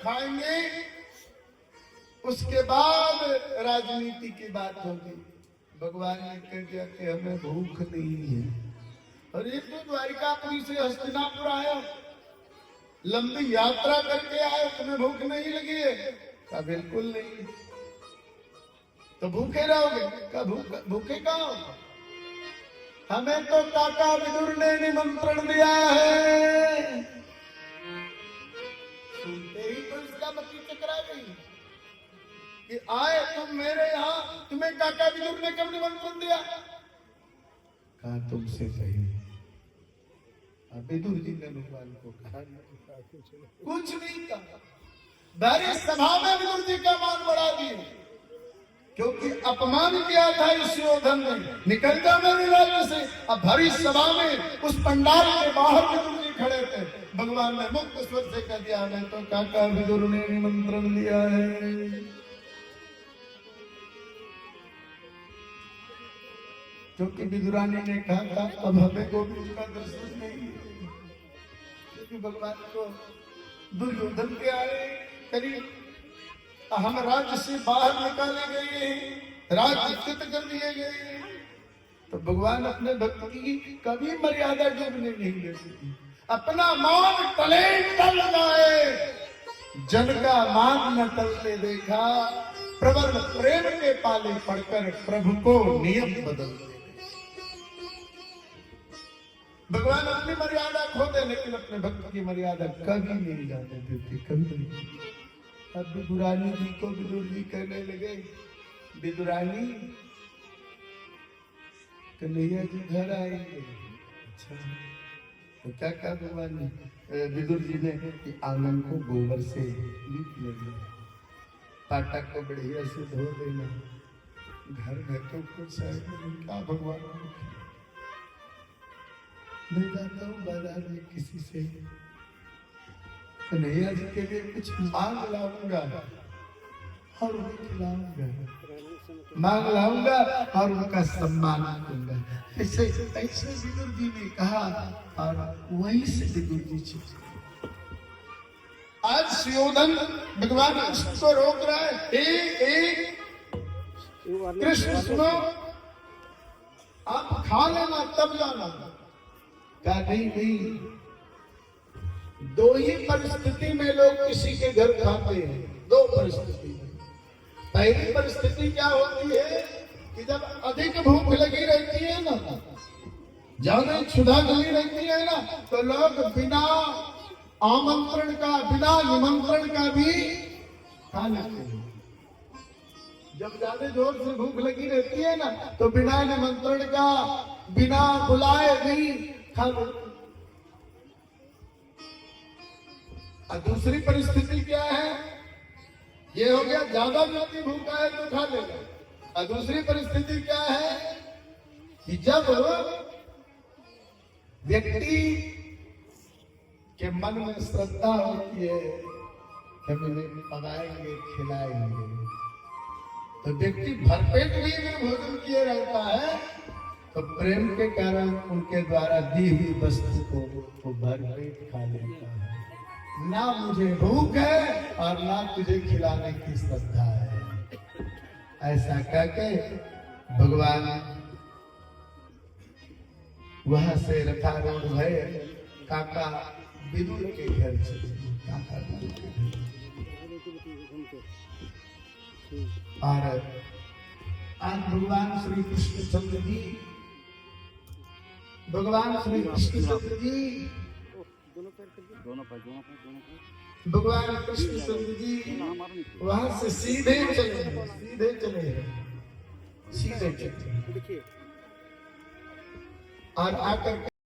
खाएंगे, उसके बाद राजनीति की बात होगी। भगवान ने कह दिया कि हमें भूख नहीं है। अरे तो द्वारिकापुरी से हस्तिनापुर आए, लंबी यात्रा करके आए, तुम्हें भूख नहीं लगी है? कहा बिल्कुल नहीं। तो भूखे रहोगे? कहा भूखे कहाँ हो? हमें तो काका विदुर ने निमंत्रण दिया है। सुनते ही तो इसका मक्खी चकरा गई कि आए तुम मेरे यहाँ, तुम्हें काका विदुर ने कब निमंत्रण दिया? कहा तुमसे सही। विदुर जी ने भगवान को कहा कुछ नहीं कहा। भरी सभा में विदुर जी का मान बढ़ा दिए, क्योंकि अपमान किया था इस सुयोधन ने, निकल जा मेरे राज्य से। अब भरी सभा में उस पंडाल के बाहर विदुर जी खड़े थे। भगवान ने मुक्त स्वर से कह दिया, मैं तो काका विदुर ने निमंत्रण दिया है। क्योंकि विदुरानी ने कहा था अब हमें गोविंद का दर्शन नहीं, क्योंकि भगवान को दुर्योधन के आए करीब हम राज्य से बाहर निकाले गए, राज्य चित कर दिए गए। तो भगवान अपने भक्त की कभी मर्यादा डूबने नहीं देते। अपना मान तले टल जाए, जन का मान न टलते देखा, प्रबल प्रेम के पाले पड़कर प्रभु को नियम बदलते। भगवान अपनी मर्यादा खो दे, लेकिन अपने भक्त की मर्यादा कभी नहीं जाने देते, कभी नहीं। अब विदुरानी जी को विदुर जी कहने लगे, विदुरानी कन्हैया जी घर आएंगे। अच्छा तो क्या कहा भगवान ने? विदुर जी ने कि आंगन को गोबर से लीप लेना, पाटा को बढ़िया से धो देना, घर में तो कुछ है क्या? भगवान मैं जाता हूँ बाजार में किसी से कन्हैया जी के लिए कुछ मांग लाऊंगा और उन्हें खिलाऊंगा, मांग लाऊंगा और उनका सम्मान करूंगा। ऐसे ऐसे विदुर जी ने कहा और वहीं से विदुर जी चले। आज सुयोधन भगवान कृष्ण को रोक रहा है, कृष्ण सुनो, आप खा लेना तब जाना। कहा नहीं, दो ही परिस्थिति में लोग किसी के घर खाते हैं, दो परिस्थिति में। पहली परिस्थिति क्या होती है कि जब अधिक भूख लगी रहती है ना, ज्यादा क्षुधा लगी रहती है ना, तो लोग बिना आमंत्रण का, बिना निमंत्रण का भी खा लेते हैं। जब ज्यादा जोर से भूख लगी रहती है ना, तो बिना निमंत्रण का, बिना बुलाए भी खा लेते। और दूसरी परिस्थिति क्या है? ये हो गया ज्यादा व्यक्ति भूखा है तो खा लेगा। और दूसरी परिस्थिति क्या है कि जब व्यक्ति के मन में श्रद्धा होती है कि मुझे पकाएंगे, खिलाएंगे, तो व्यक्ति भरपेट भी अगर भोजन किए रहता है तो प्रेम के कारण उनके द्वारा दी हुई वस्तु को वो भरपेट खा लेता है। ना मुझे भूख है और ना तुझे खिलाने की श्रद्धा है। ऐसा कहके भगवान वहां से रथारूढ़ भय काका विदुर के घर चले। काका विदुर के घर और आज भगवान श्री कृष्णचंद्र जी, भगवान श्री कृष्णचंद्र जी, भगवान कृष्णचंद्र जी वहां से सीधे चले और आकर